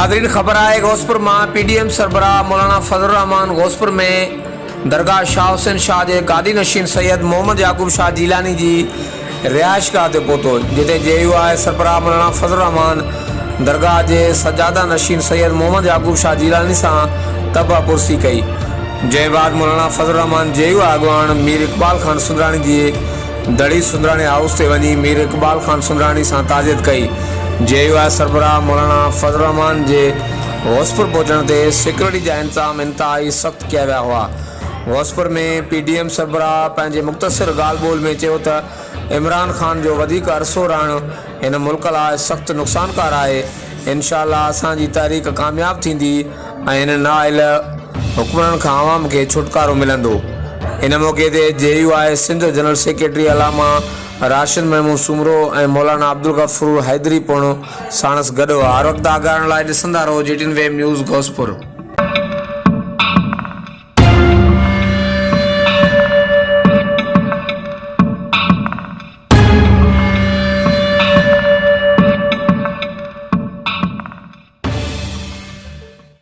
Nadreen खबर आए गौसपुर मां PDM सरबराह मौलाना फजल रहमान गौसपुर में दरगाह शाह हुसैन शाह के गादी नशीन सैयद मोहम्मद याकूब शाह जीलानी जी रिहाइश गाह ते पहुतो जिते JUI सरबराह मौलाना फजल रहमान दरगाह के सजादा नशीन सैयद मोहम्मद याकूब शाह जीलानी से तबा पुरसी कई। जै बाद मौलाना फजल रहमान JUI अगवान मीर इकबाल खान सुंदरानी जी दड़ी सुंदरानी हाउस से वही मीर इकबाल खान सुंदरानी से ताजियत कई। JUI सरबराह मौलाना फजल रहमान के गौसपुर पहुंचण से सिक्योरिटी जा इंतजाम इंतहाई सख्त किया विया हुआ। गौसपुर में PDM सरबराह पंहिंजे मुख्तसर ॻाल्हि ॿोल में चयो त इमरान खान जो वधीक अरसो रहणु हिन मुल्क लाइ सख़्तु नुक़सानकार आहे। इंशाअल्लाह असांजी तहरीक कामयाब थींदी ऐं हिन नाअहल हुक्मरान खां आवाम खे छुटकारो मिलंदो। इन मौक़े ते JUI सिंध जनरल सेक्रेटरी अलामा राशिद महमूद सुमरो ऐं मौलाना अब्दुल गफूर हैदरी पिणु साणस गॾु हुआ। हर वक़्तु आगाहण लाइ ॾिसंदा रहो JTN वेब न्यूज़ गौसपुर।